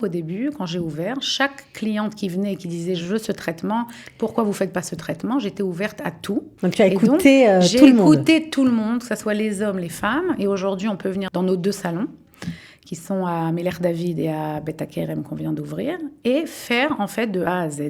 Au début, quand j'ai ouvert, chaque cliente qui venait et qui disait « je veux ce traitement, pourquoi vous ne faites pas ce traitement ?» J'étais ouverte à tout. Donc tu as écouté tout le monde. J'ai écouté tout le monde, que ce soit les hommes, les femmes. Et aujourd'hui, on peut venir dans nos 2 salons, qui sont à Meller-David et à Beta Kerem qu'on vient d'ouvrir, et faire en fait de A à Z.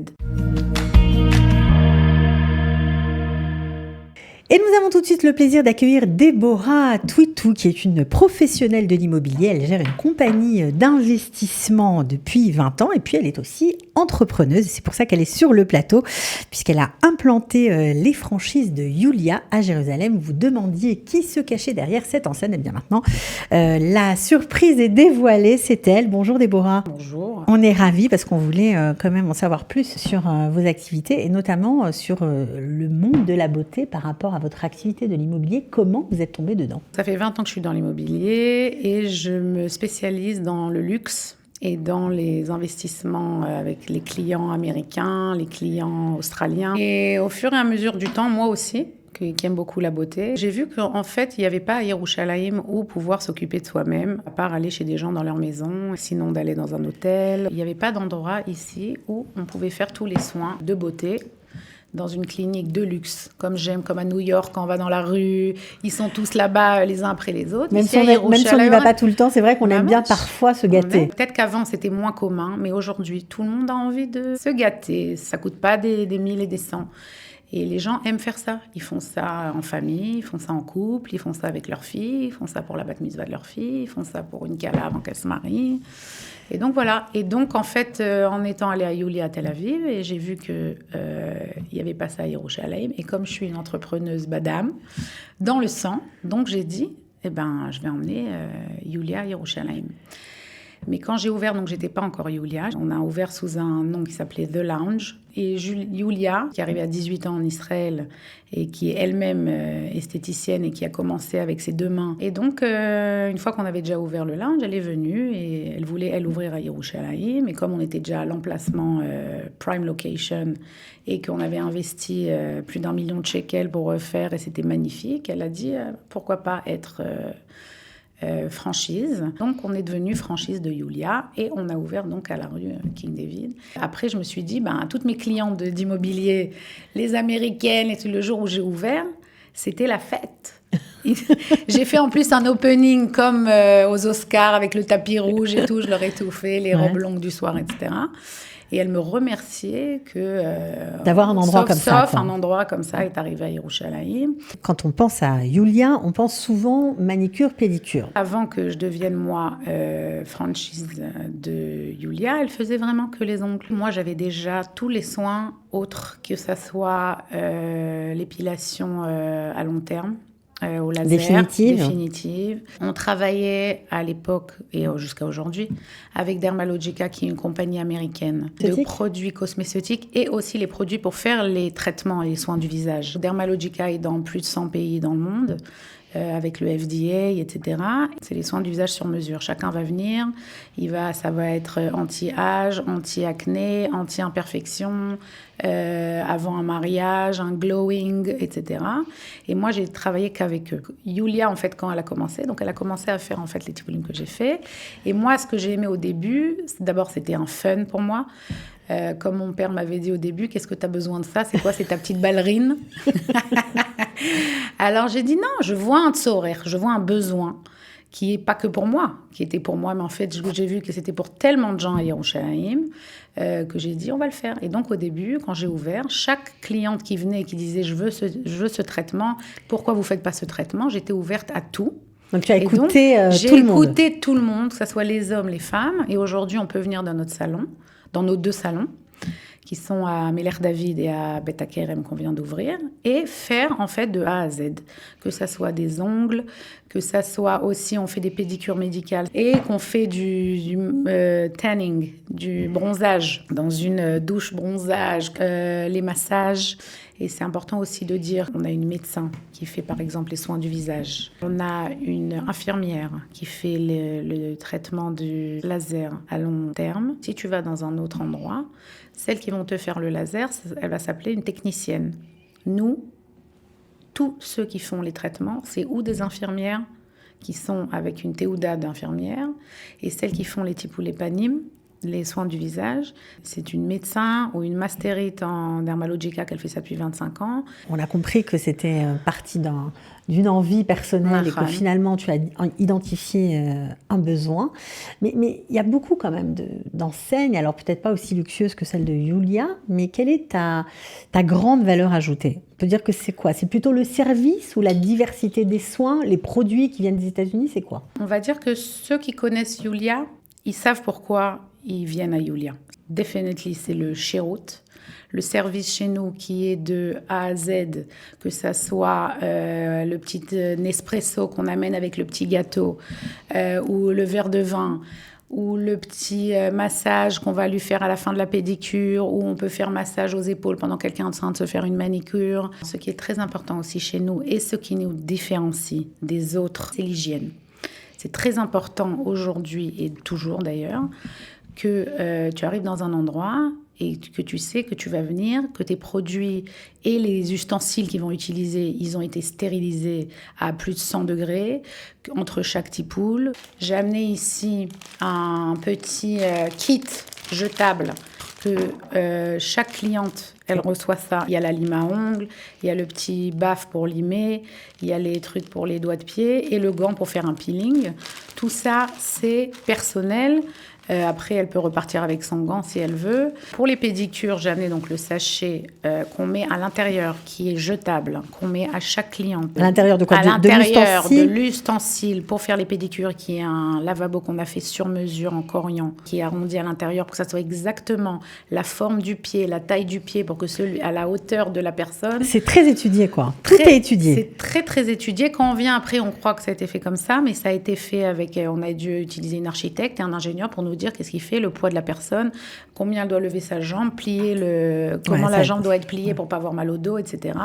Et nous avons tout de suite le plaisir d'accueillir Déborah Twitou, qui est une professionnelle de l'immobilier. Elle gère une compagnie d'investissement depuis 20 ans et puis elle est aussi entrepreneuse. C'est pour ça qu'elle est sur le plateau, puisqu'elle a implanté les franchises de Youlia à Jérusalem. Vous demandiez qui se cachait derrière cette enseigne. Et bien maintenant, la surprise est dévoilée, c'est elle. Bonjour Déborah. Bonjour. On est ravis parce qu'on voulait quand même en savoir plus sur vos activités et notamment sur le monde de la beauté par rapport à votre activité de l'immobilier. Comment vous êtes tombée dedans ? Ça fait 20 ans que je suis dans l'immobilier et je me spécialise dans le luxe et dans les investissements avec les clients américains, les clients australiens. Et au fur et à mesure du temps, moi aussi, qui aime beaucoup la beauté, j'ai vu qu'en fait, il n'y avait pas à Yerushalayim où pouvoir s'occuper de soi-même, à part aller chez des gens dans leur maison, sinon d'aller dans un hôtel. Il n'y avait pas d'endroit ici où on pouvait faire tous les soins de beauté dans une clinique de luxe, comme à New York, quand on va dans la rue, ils sont tous là-bas les uns après les autres. Même si on n'y va pas tout le temps, c'est vrai qu'on aime bien parfois se gâter. Peut-être qu'avant, c'était moins commun, mais aujourd'hui, tout le monde a envie de se gâter. Ça ne coûte pas des 1000 et des 100. Et les gens aiment faire ça. Ils font ça en famille, ils font ça en couple, ils font ça avec leur fille, ils font ça pour la bat mitzvah de leur fille, ils font ça pour une kala avant qu'elle se marie. Et donc, voilà. Et donc, en fait, en étant allée à Youlia à Tel Aviv, et j'ai vu qu'il n'y avait pas ça à Yerushalayim. Et comme je suis une entrepreneuse badam, dans le sang, donc j'ai dit, je vais emmener Youlia à Yerushalayim. Mais quand j'ai ouvert, donc j'étais pas encore Youlia, on a ouvert sous un nom qui s'appelait The Lounge. Et Youlia, qui est arrivée à 18 ans en Israël et qui est elle-même esthéticienne et qui a commencé avec ses 2 mains. Et donc, une fois qu'on avait déjà ouvert le lounge, elle est venue et elle voulait, ouvrir à Yerushalayim. Et comme on était déjà à l'emplacement prime location et qu'on avait investi plus d'1 million de shekels pour refaire et c'était magnifique, elle a dit pourquoi pas être... franchise. Donc, on est devenu franchise de Youlia et on a ouvert donc à la rue King David. Après, je me suis dit, toutes mes clientes d'immobilier, les américaines, et tout le jour où j'ai ouvert, c'était la fête. J'ai fait en plus un opening comme aux Oscars avec le tapis rouge et tout, je leur ai tout fait, les robes longues du soir, etc. Et elle me remerciait d'avoir un endroit comme ça. Un endroit comme ça est arrivé à Yerushalayim. Quand on pense à Youlia, on pense souvent manicure, pédicure. Avant que je devienne, moi, franchise de Youlia, elle faisait vraiment que les ongles. Moi, j'avais déjà tous les soins autres, que ça soit l'épilation à long terme, au laser. Définitive. On travaillait à l'époque et jusqu'à aujourd'hui avec Dermalogica, qui est une compagnie américaine de produits cosmétiques et aussi les produits pour faire les traitements et les soins du visage. Dermalogica est dans plus de 100 pays dans le monde. Avec le FDA, etc. C'est les soins du visage sur mesure. Chacun va venir, ça va être anti-âge, anti-acné, anti-imperfection, avant un mariage, un glowing, etc. Et moi, j'ai travaillé qu'avec eux. Youlia, en fait, quand elle a commencé, donc elle a commencé à faire en fait les typolines que j'ai fait. Et moi, ce que j'ai aimé au début, d'abord, c'était un fun pour moi. Comme mon père m'avait dit au début, qu'est-ce que tu as besoin de ça ? C'est quoi ? C'est ta petite ballerine ? Alors j'ai dit non, je vois un tzorer, je vois un besoin qui n'est pas que pour moi, qui était pour moi, mais en fait j'ai vu que c'était pour tellement de gens à Yerushalayim que j'ai dit on va le faire. Et donc au début, quand j'ai ouvert, chaque cliente qui venait et qui disait je veux ce traitement, pourquoi vous ne faites pas ce traitement ? J'étais ouverte à tout. Donc tu as écouté tout le monde. J'ai écouté tout le monde, que ce soit les hommes, les femmes. Et aujourd'hui, on peut venir dans notre salon, dans nos 2 salons, qui sont à Meller-David et à Beta Kerem qu'on vient d'ouvrir, et faire en fait de A à Z, que ça soit des ongles, que ça soit aussi, on fait des pédicures médicales et qu'on fait du tanning, du bronzage, dans une douche bronzage, les massages. Et c'est important aussi de dire qu'on a une médecin qui fait par exemple les soins du visage. On a une infirmière qui fait le traitement du laser à long terme. Si tu vas dans un autre endroit, celles qui vont te faire le laser, elle va s'appeler une technicienne. Nous, tous ceux qui font les traitements, c'est ou des infirmières qui sont avec une théouda d'infirmière, et celles qui font les tipoulés panim, les soins du visage. C'est une médecin ou une masterite en Dermalogica qu'elle fait ça depuis 25 ans. On a compris que c'était parti d'une envie personnelle et que finalement tu as identifié un besoin. Mais il y a beaucoup quand même d'enseignes, alors peut-être pas aussi luxueuses que celle de Julia, mais quelle est ta grande valeur ajoutée? On peut dire que c'est quoi? C'est plutôt le service ou la diversité des soins, les produits qui viennent des États-Unis, c'est quoi? On va dire que ceux qui connaissent Julia, ils savent pourquoi ils viennent à Julia. Definitely, c'est le Sherout. Le service chez nous qui est de A à Z, que ça soit le petit Nespresso qu'on amène avec le petit gâteau ou le verre de vin ou le petit massage qu'on va lui faire à la fin de la pédicure, ou on peut faire massage aux épaules pendant que quelqu'un est en train de se faire une manicure. Ce qui est très important aussi chez nous et ce qui nous différencie des autres, c'est l'hygiène. C'est très important aujourd'hui et toujours d'ailleurs que tu arrives dans un endroit et que tu sais que tu vas venir, que tes produits et les ustensiles qu'ils vont utiliser, ils ont été stérilisés à plus de 100 degrés entre chaque tipoule. J'ai amené ici un petit kit jetable que chaque cliente, elle reçoit ça. Il y a la lime à ongles, il y a le petit baffe pour limer, il y a les trucs pour les doigts de pied et le gant pour faire un peeling. Tout ça, c'est personnel. Après, elle peut repartir avec son gant si elle veut. Pour les pédicures, j'ai amené donc le sachet qu'on met à l'intérieur, qui est jetable, qu'on met à chaque cliente. À l'intérieur de quoi? À l'intérieur de l'ustensile pour faire les pédicures, qui est un lavabo qu'on a fait sur mesure en corian, qui est arrondi à l'intérieur pour que ça soit exactement la forme du pied, la taille du pied, pour que celui à la hauteur de la personne. C'est très étudié, quoi. Tout est étudié. C'est très, très étudié. Quand on vient après, on croit que ça a été fait comme ça, mais ça a été fait avec... On a dû utiliser une architecte et un ingénieur pour nous dire qu'est-ce qu'il fait, le poids de la personne, combien elle doit lever sa jambe, comment la jambe doit être pliée pour pas avoir mal au dos, etc.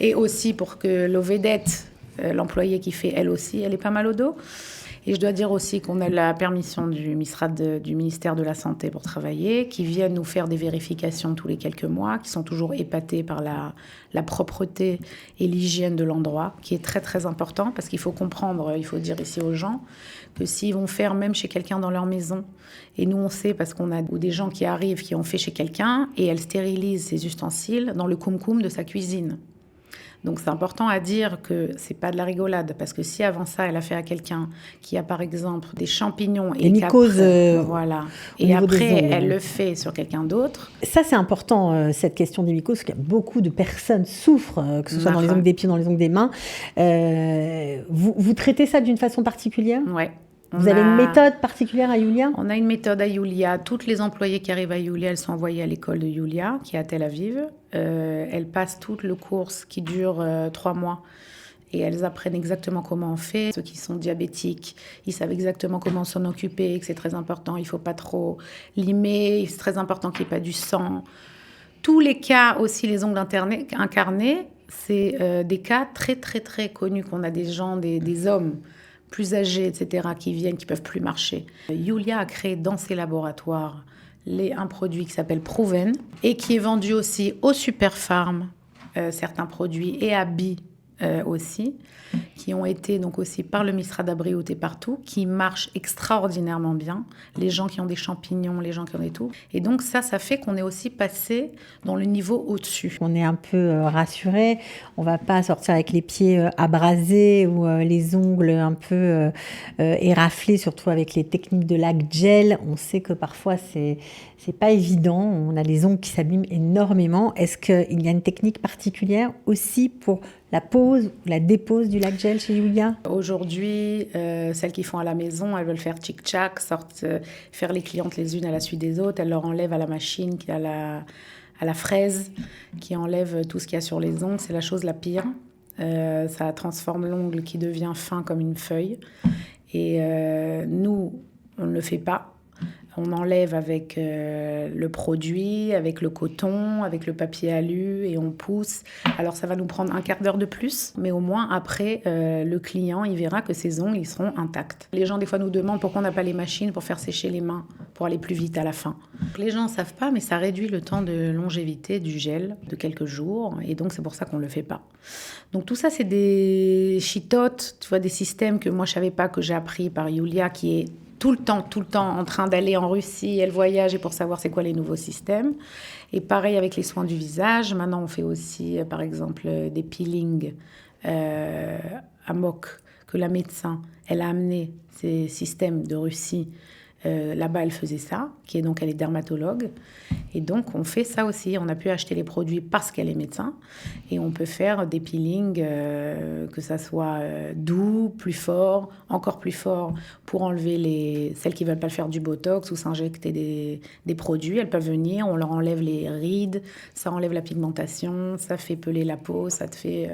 Et aussi pour que l'ovedette, l'employée qui fait elle aussi, elle ait pas mal au dos. Et je dois dire aussi qu'on a la permission du MISRAD, du ministère de la Santé pour travailler, qui viennent nous faire des vérifications tous les quelques mois, qui sont toujours épatés par la propreté et l'hygiène de l'endroit, qui est très très important, parce qu'il faut comprendre, il faut dire ici aux gens, que s'ils vont faire même chez quelqu'un dans leur maison, et nous on sait parce qu'on a des gens qui arrivent, qui ont fait chez quelqu'un, et elles stérilisent ces ustensiles dans le koum-koum de sa cuisine. Donc c'est important à dire que c'est pas de la rigolade, parce que si avant ça elle a fait à quelqu'un qui a par exemple des champignons et mycoses, voilà, et après elle le fait sur quelqu'un d'autre. Ça c'est important, cette question des mycoses, parce qu'il y a beaucoup de personnes souffrent, que ce soit dans les ongles des pieds, dans les ongles des mains. Vous traitez ça d'une façon particulière? Ouais. Vous avez une méthode particulière à Julia? On a une méthode à Julia. Toutes les employées qui arrivent à Julia, elles sont envoyées à l'école de Julia, qui est à Tel Aviv. Elles passent tout le cours qui dure 3 mois. Et elles apprennent exactement comment on fait. Ceux qui sont diabétiques, ils savent exactement comment s'en occuper, que c'est très important. Il ne faut pas trop limer. C'est très important qu'il n'y ait pas du sang. Tous les cas, aussi les ongles incarnés, c'est des cas très, très, très connus qu'on a des gens, des hommes plus âgés, etc., qui viennent, qui ne peuvent plus marcher. Julia a créé dans ses laboratoires un produit qui s'appelle Proven et qui est vendu aussi au Superpharm, certains produits, et à Bi aussi, qui ont été donc aussi par le MISRAD et partout, qui marchent extraordinairement bien. Les gens qui ont des champignons, les gens qui ont des tout. Et donc ça fait qu'on est aussi passé dans le niveau au-dessus. On est un peu rassuré. On va pas sortir avec les pieds abrasés ou les ongles un peu éraflés, surtout avec les techniques de lac gel. On sait que parfois c'est pas évident. On a les ongles qui s'abîment énormément. Est-ce qu'il y a une technique particulière aussi pour la pose ou la dépose du lac gel chez Julia? Aujourd'hui, celles qui font à la maison, elles veulent faire tchic-tchac, faire les clientes les unes à la suite des autres. Elles leur enlèvent à la machine, à la fraise, qui enlève tout ce qu'il y a sur les ongles. C'est la chose la pire. Ça transforme l'ongle qui devient fin comme une feuille. Et nous, on ne le fait pas. On enlève avec le produit, avec le coton, avec le papier alu et on pousse. Alors ça va nous prendre un quart d'heure de plus, mais au moins après, le client, il verra que ses ongles, ils seront intacts. Les gens, des fois, nous demandent pourquoi on n'a pas les machines pour faire sécher les mains, pour aller plus vite à la fin. Les gens ne savent pas, mais ça réduit le temps de longévité du gel de quelques jours, et donc c'est pour ça qu'on ne le fait pas. Donc tout ça, c'est des chitotes, tu vois, des systèmes que moi, je ne savais pas, que j'ai appris par Julia, qui est tout le temps en train d'aller en Russie. Elle voyage pour savoir c'est quoi les nouveaux systèmes. Et pareil avec les soins du visage. Maintenant, on fait aussi, par exemple, des peelings à moque que la médecin, elle a amené ces systèmes de Russie. Là-bas, elle faisait ça, elle est dermatologue. Et donc, on fait ça aussi. On a pu acheter les produits parce qu'elle est médecin. Et on peut faire des peelings, que ça soit doux, plus fort, encore plus fort, pour enlever celles qui ne veulent pas faire du botox ou s'injecter des produits. Elles peuvent venir, on leur enlève les rides, ça enlève la pigmentation, ça fait peler la peau, ça te fait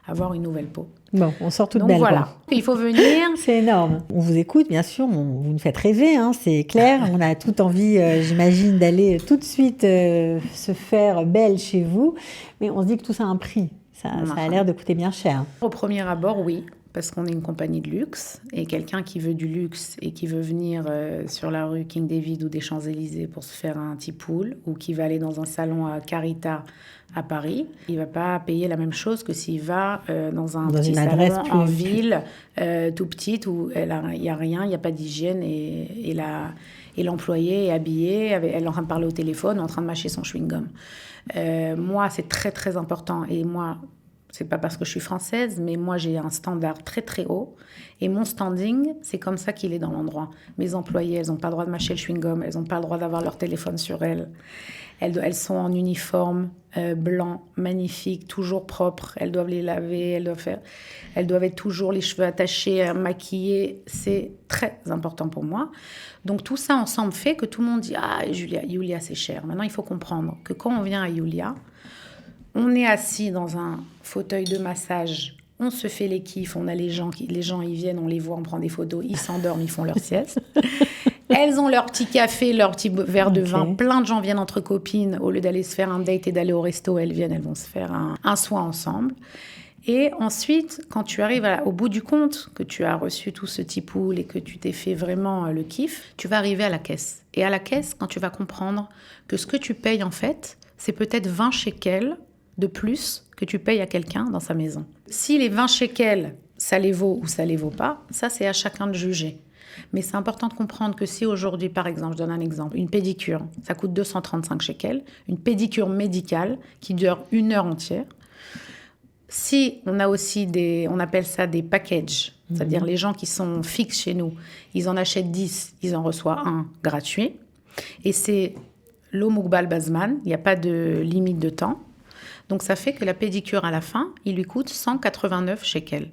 avoir une nouvelle peau. Bon, on sort toute donc belle. Voilà, quoi. Il faut venir. C'est énorme. On vous écoute, bien sûr, vous nous faites rêver, hein, c'est clair. On a toute envie, j'imagine, d'aller tout de suite se faire belle chez vous. Mais on se dit que tout ça a un prix. Ça a l'air de coûter bien cher. Au premier abord, oui, parce qu'on est une compagnie de luxe. Et quelqu'un qui veut du luxe et qui veut venir sur la rue King David ou des Champs-Élysées pour se faire un tipoule, ou qui va aller dans un salon à Carita à Paris, il ne va pas payer la même chose que s'il va dans un petit salon en ville, tout petite, où il n'y a rien, il n'y a pas d'hygiène, et l'employé est habillé, elle est en train de parler au téléphone, en train de mâcher son chewing-gum. Moi, c'est très, très important. Et moi, c'est pas parce que je suis française, mais moi, j'ai un standard très, très haut. Et mon standing, c'est comme ça qu'il est dans l'endroit. Mes employés, elles n'ont pas le droit de mâcher le chewing-gum, elles n'ont pas le droit d'avoir leur téléphone sur elles. Elles sont en uniforme blanc, magnifique, toujours propre. Elles doivent les laver, elles doivent être toujours les cheveux attachés, maquillées. C'est très important pour moi. Donc tout ça ensemble fait que tout le monde dit « Ah, Julia, c'est cher ». Maintenant, il faut comprendre que quand on vient à Julia, on est assis dans un fauteuil de massage, on se fait les kiffs, on a les gens, ils viennent, on les voit, on prend des photos, ils s'endorment, ils font leur sieste. Elles ont leur petit café, leur petit verre de vin. Plein de gens viennent entre copines. Au lieu d'aller se faire un date et d'aller au resto, elles vont se faire un soin ensemble. Et ensuite, quand tu arrives au bout du compte, que tu as reçu tout ce tipoule et que tu t'es fait vraiment le kiff, tu vas arriver à la caisse. Et à la caisse, quand tu vas comprendre que ce que tu payes, en fait, c'est peut-être 20 shekels de plus que tu payes à quelqu'un dans sa maison. Si les 20 shekels, ça les vaut ou ça les vaut pas, ça, c'est à chacun de juger. Mais c'est important de comprendre que si aujourd'hui, par exemple, je donne un exemple, une pédicure, ça coûte 235 shekels, une pédicure médicale qui dure 1 heure entière. Si on a aussi on appelle ça des packages, c'est-à-dire les gens qui sont fixes chez nous, ils en achètent 10, ils en reçoivent un gratuit. Et c'est lo mugbal bazman, il n'y a pas de limite de temps. Donc ça fait que la pédicure à la fin, il lui coûte 189 shekels.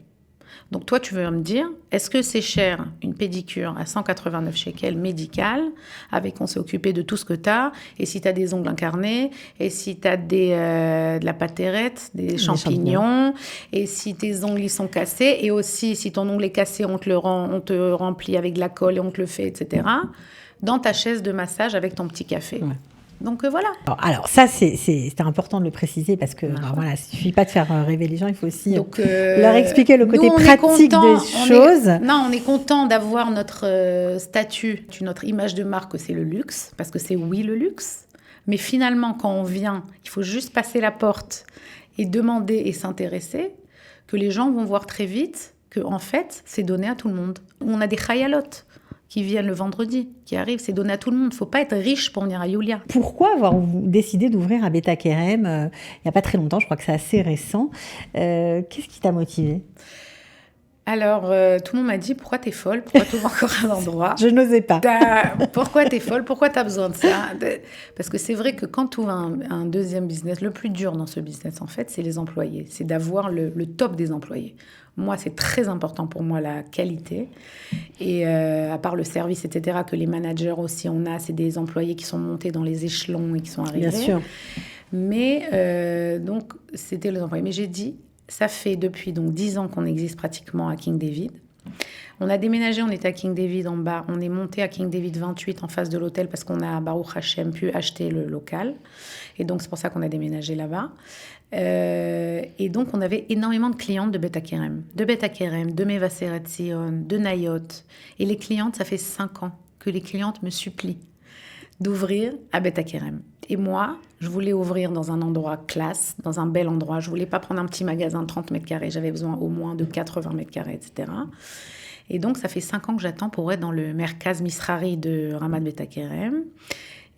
Donc toi, tu veux me dire, est-ce que c'est cher une pédicure à 189 shekels médicale, avec on s'est occupé de tout ce que tu as, et si tu as des ongles incarnés, et si tu as de la pâterette, des champignons, et si tes ongles ils sont cassés, et aussi si ton ongle est cassé, on te remplit avec de la colle et on te le fait, etc., dans ta chaise de massage avec ton petit café. Ouais. Donc voilà. Alors ça, c'est important de le préciser parce que il ne suffit pas de faire rêver les gens, il faut aussi leur expliquer le côté pratique des choses. On est content d'avoir notre statut, notre image de marque, c'est le luxe, parce que c'est le luxe. Mais finalement, quand on vient, il faut juste passer la porte et demander et s'intéresser, que les gens vont voir très vite que en fait, c'est donné à tout le monde. On a des khayalotes qui viennent le vendredi, qui arrivent, c'est donné à tout le monde. Il ne faut pas être riche pour venir à Julia. Pourquoi avoir décidé d'ouvrir à Beth Hakerem il n'y a pas très longtemps, je crois que c'est assez récent. Qu'est-ce qui t'a motivée ? Alors, tout le monde m'a dit, pourquoi t'es folle ? Pourquoi tu ouvres encore un endroit ? Je n'osais pas. Pourquoi t'es folle ? Pourquoi t'as besoin de ça ? Parce que c'est vrai que quand tu ouvres un deuxième business, le plus dur dans ce business, en fait, c'est les employés. C'est d'avoir le top des employés. Moi, c'est très important pour moi, la qualité. Et à part le service, etc., que les managers aussi, c'est des employés qui sont montés dans les échelons et qui sont arrivés. Bien sûr. Mais donc, c'était les employés. Mais j'ai dit, ça fait depuis 10 ans qu'on existe pratiquement à King David. On a déménagé, on était à King David en bas. On est monté à King David 28 en face de l'hôtel parce qu'on a, Baruch Hashem, pu acheter le local. Et donc, c'est pour ça qu'on a déménagé là-bas. Et donc, on avait énormément de clientes de Beth Hakerem, de Mevaseret Zion, de Nayot. Et les clientes, ça fait 5 ans que les clientes me supplient d'ouvrir à Beth Hakerem. Et moi, je voulais ouvrir dans un endroit classe, dans un bel endroit. Je voulais pas prendre un petit magasin de 30 mètres carrés. J'avais besoin au moins de 80 mètres carrés, etc. Et donc, ça fait 5 ans que j'attends pour être dans le Merkaz Misrari de Ramat Beit HaKerem.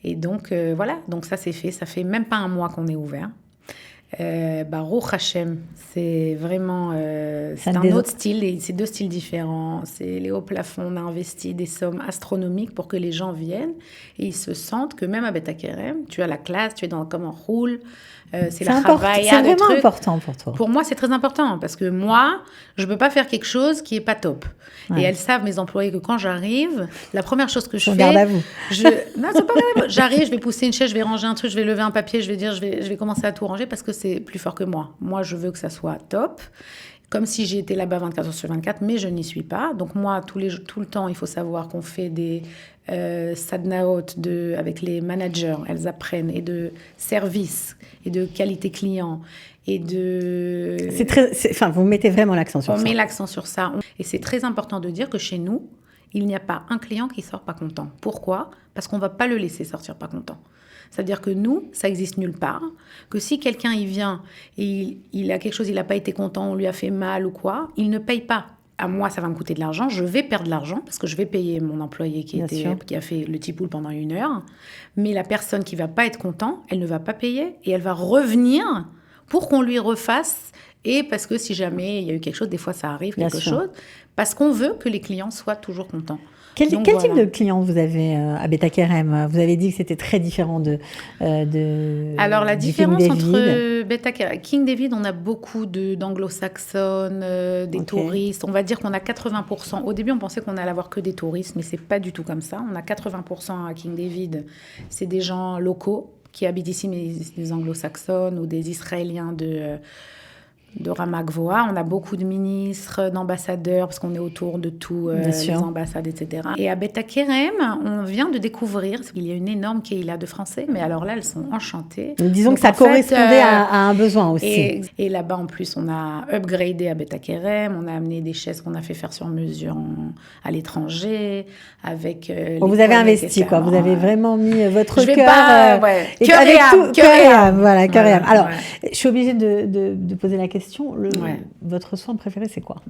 Et donc, voilà, donc ça c'est fait. Ça fait même pas un mois qu'on est ouvert. Baruch Hashem, c'est vraiment c'est un autre style, et c'est 2 styles différents. C'est les hauts plafonds, on a investi des sommes astronomiques pour que les gens viennent et ils se sentent que même à Beit HaKerem, tu as la classe, tu es dans comme on roule. C'est la travail. C'est vraiment important pour toi. Pour moi, c'est très important parce que moi, je ne peux pas faire quelque chose qui n'est pas top. Ouais. Et elles savent, mes employés, que quand j'arrive, la première chose que je fais... Garde à vous. Non, c'est pas grave. J'arrive, je vais pousser une chaise, je vais ranger un truc, je vais lever un papier, je vais dire, je vais commencer à tout ranger parce que c'est plus fort que moi. Moi, je veux que ça soit top. Comme si j'étais là-bas 24 heures sur 24, mais je n'y suis pas. Donc moi, tout le temps, il faut savoir qu'on fait des sadnaot avec les managers. Elles apprennent, et de service, et de qualité client, et de... vous mettez vraiment l'accent sur ça. On met l'accent sur ça. Et c'est très important de dire que chez nous, il n'y a pas un client qui sort pas content. Pourquoi ? Parce qu'on ne va pas le laisser sortir pas content. C'est-à-dire que nous, ça existe nulle part, que si quelqu'un il vient et il a quelque chose, il n'a pas été content, on lui a fait mal ou quoi, il ne paye pas. À moi, ça va me coûter de l'argent, je vais perdre de l'argent parce que je vais payer mon employé qui a fait le tipoul pendant 1 heure, mais la personne qui ne va pas être content, elle ne va pas payer et elle va revenir pour qu'on lui refasse. Et parce que si jamais il y a eu quelque chose, des fois ça arrive, quelque chose, parce qu'on veut que les clients soient toujours contents. Quel type de clients vous avez à Beit HaKerem ? Vous avez dit que c'était très différent Alors, la différence entre Beit HaKerem... King David, on a beaucoup d'anglo-saxonnes, des touristes. On va dire qu'on a 80%. Au début, on pensait qu'on allait avoir que des touristes, mais c'est pas du tout comme ça. On a 80% à King David. C'est des gens locaux qui habitent ici, mais des anglo-saxonnes ou des Israéliens de Ramat Gvoa. On a beaucoup de ministres, d'ambassadeurs, parce qu'on est autour de tout, les ambassades, etc. Et à Beit HaKerem, on vient de découvrir, parce qu'il y a une énorme Keïla de Français, mais alors là, elles sont enchantées. Donc, disons que ça correspondait à un besoin aussi. Et là-bas, en plus, on a upgradé à Beit HaKerem, on a amené des chaises qu'on a fait faire sur mesure à l'étranger, avec... vous avez investi, quoi. Vous avez vraiment mis votre cœur... Cœur et âme. Voilà, cœur et âme. Alors, je suis obligée de poser la question. Votre soin préféré, c'est quoi ?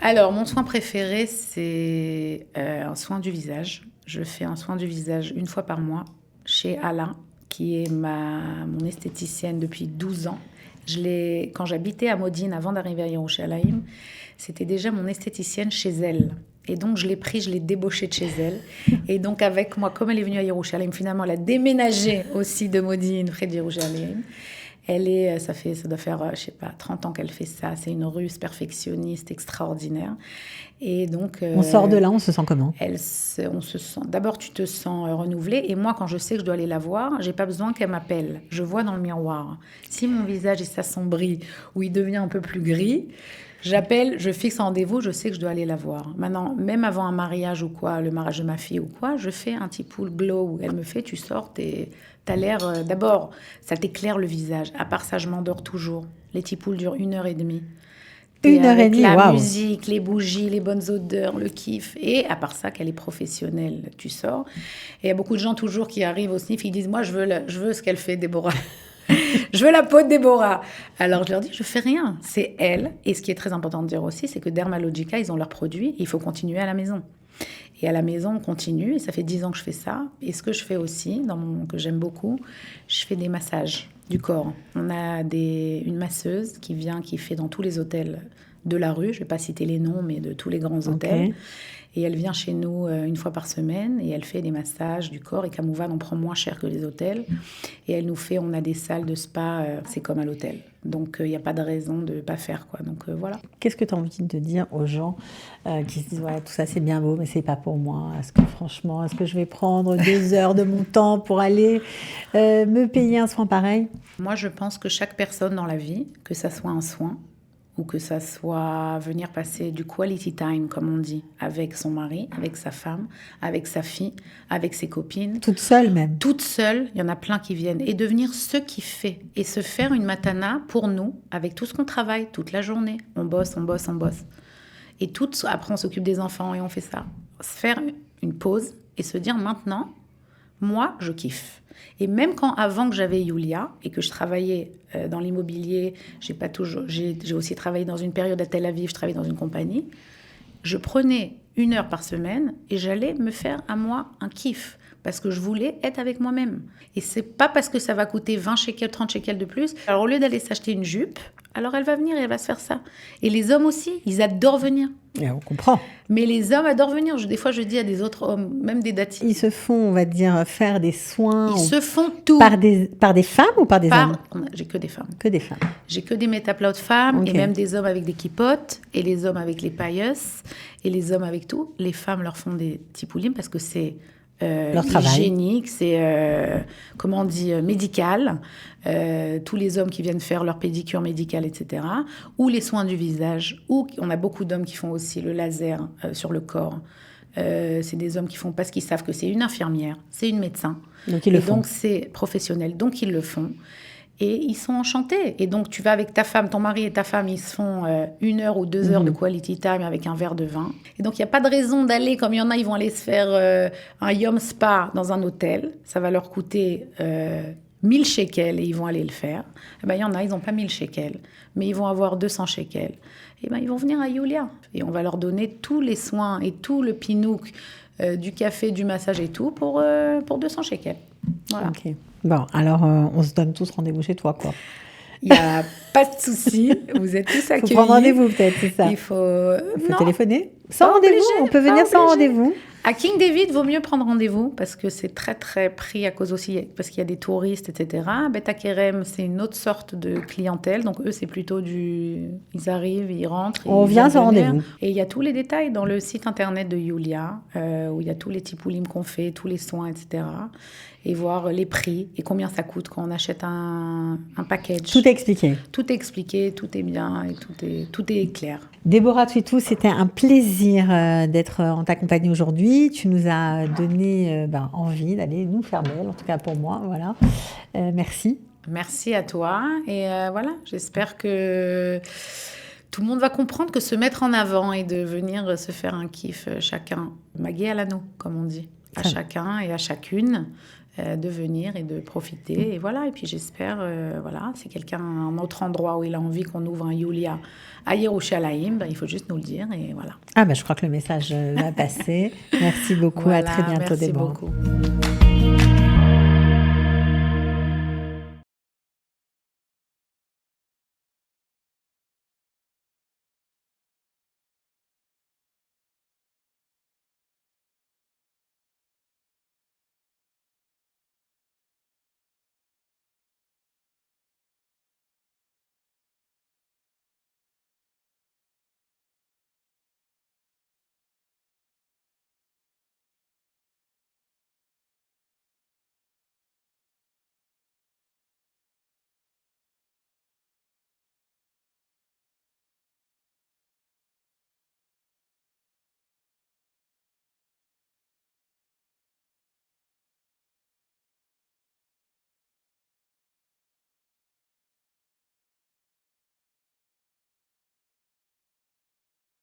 Alors, mon soin préféré, c'est un soin du visage. Je fais un soin du visage 1 fois par mois chez Alain, qui est mon esthéticienne depuis 12 ans. Quand j'habitais à Modine, avant d'arriver à Yerushalayim, c'était déjà mon esthéticienne chez elle. Et donc, je l'ai débauchée de chez elle. Et donc, avec moi, comme elle est venue à Yerushalayim, finalement, elle a déménagé aussi de Modine, près de Yerushalayim. Ça doit faire, je sais pas, 30 ans qu'elle fait ça. C'est une Russe perfectionniste extraordinaire. Et donc... on sort de là, on se sent comment ? On se sent... D'abord, tu te sens renouvelé. Et moi, quand je sais que je dois aller la voir, j'ai pas besoin qu'elle m'appelle. Je vois dans le miroir. Si mon visage s'assombrit ou il devient un peu plus gris, j'appelle, je fixe un rendez-vous, je sais que je dois aller la voir. Maintenant, même avant un mariage ou quoi, le mariage de ma fille ou quoi, je fais un petit pool glow où elle me fait, tu sors, t'as l'air... d'abord, ça t'éclaire le visage. À part ça, je m'endors toujours. Les petits poules durent 1h30. 1h30, la musique, les bougies, les bonnes odeurs, le kiff. Et à part ça, qu'elle est professionnelle, tu sors. Et il y a beaucoup de gens toujours qui arrivent au sniff, ils disent, moi, je veux ce qu'elle fait, Déborah. Je veux la peau de Déborah. Alors, je leur dis, je fais rien. C'est elle. Et ce qui est très important de dire aussi, c'est que Dermalogica, ils ont leurs produits. Il faut continuer à la maison. Et à la maison, on continue. Et ça fait 10 ans que je fais ça. Et ce que je fais aussi, que j'aime beaucoup, je fais des massages du corps. On a une masseuse qui fait dans tous les hôtels de la rue. Je ne vais pas citer les noms, mais de tous les grands hôtels. Et elle vient chez nous 1 fois par semaine et elle fait des massages du corps. Et Kamouvan, on prend moins cher que les hôtels. Et elle nous fait, on a des salles de spa, c'est comme à l'hôtel. Donc, il n'y a pas de raison de ne pas faire, quoi. Donc, voilà. Qu'est-ce que tu as envie de dire aux gens qui se disent, ouais, tout ça, c'est bien beau, mais ce n'est pas pour moi. Est-ce que je vais prendre 2 heures de mon temps pour aller me payer un soin pareil ? Moi, je pense que chaque personne dans la vie, que ça soit un soin, ou que ça soit venir passer du quality time, comme on dit, avec son mari, avec sa femme, avec sa fille, avec ses copines. Toute seule même. Toute seule, il y en a plein qui viennent. Et devenir ce qui fait. Et se faire une matana pour nous, avec tout ce qu'on travaille toute la journée. On bosse. Et après, on s'occupe des enfants et on fait ça. Se faire une pause et se dire maintenant, moi, je kiffe. Et même avant que j'avais Yulia et que je travaillais dans l'immobilier, j'ai aussi travaillé dans une période à Tel Aviv, je travaillais dans une compagnie, je prenais 1 heure par semaine et j'allais me faire à moi un kiff. Parce que je voulais être avec moi-même. Et c'est pas parce que ça va coûter 20 shekels, 30 shekels de plus. Alors au lieu d'aller s'acheter une jupe, alors elle va venir et elle va se faire ça. Et les hommes aussi, ils adorent venir. Et on comprend. Mais les hommes adorent venir. Des fois, je dis à des autres hommes, même des datis. Ils se font, on va dire, faire des soins. Ils se font tout. Par des femmes ou par des hommes? J'ai que des femmes. Que des femmes. J'ai que des métaplats de femmes, Ok. et même des hommes avec des kippotes, et les hommes avec les pailles, et les hommes avec tout. Les femmes leur font des tipoulim parce que c'est leur travail. hygiénique, c'est, comment on dit, médical. Tous les hommes qui viennent faire leur pédicure médicale, etc. Ou les soins du visage. Ou on a beaucoup d'hommes qui font aussi le laser sur le corps. C'est des hommes qui font parce qu'ils savent que c'est une infirmière, c'est une médecin. Donc ils le font. Donc c'est professionnel, donc ils le font. Et ils sont enchantés. Et donc, tu vas avec ta femme, ton mari et ta femme, ils se font 1 heure ou 2 heures de quality time avec un verre de vin. Et donc, il n'y a pas de raison d'aller, comme il y en a, ils vont aller se faire un Yom Spa dans un hôtel. Ça va leur coûter 1000 shekels et ils vont aller le faire. Et ben, il y en a, ils n'ont pas 1000 shekels, mais ils vont avoir 200 shekels. Et ben, ils vont venir à Yulia. Et on va leur donner tous les soins et tout le pinouk, du café, du massage et tout pour 200 shekels. Voilà. Ok. Bon, alors on se donne tous rendez-vous chez toi, quoi. Il n'y a pas de souci, vous êtes tous Il accueillis. faut prendre rendez-vous, peut-être, c'est ça. Il faut faut téléphoner. Sans Pas rendez-vous, obligé, on peut pas venir sans obligé. rendez-vous. À King David, vaut mieux prendre rendez-vous parce que c'est très très pris à cause aussi parce qu'il y a des touristes, etc. Beth Akerem, c'est une autre sorte de clientèle, donc eux c'est plutôt ils arrivent, ils rentrent. On ils vient viennent sans venir. rendez-vous. Et il y a tous les détails dans le site internet de Yulia, où il y a tous les tipoulim qu'on fait, tous les soins, etc. Et voir les prix et combien ça coûte quand on achète un package. Tout est expliqué. Tout est expliqué, tout est bien et tout est clair. Déborah Twitou, c'était un plaisir d'être en ta compagnie aujourd'hui. Tu nous as donné envie d'aller nous faire belle, en tout cas pour moi. Voilà. Merci. Merci à toi. Et voilà, j'espère que tout le monde va comprendre que se mettre en avant et de venir se faire un kiff chacun, magué à l'anneau, comme on dit, à Très chacun et à chacune, de venir et de profiter. Et voilà, et puis j'espère, voilà, si quelqu'un a un autre endroit où il a envie qu'on ouvre un Yulia à Yerushalayim, il faut juste nous le dire et voilà. Ah je crois que le message va passer. Merci beaucoup. Voilà, à très bientôt, merci Déborah. beaucoup.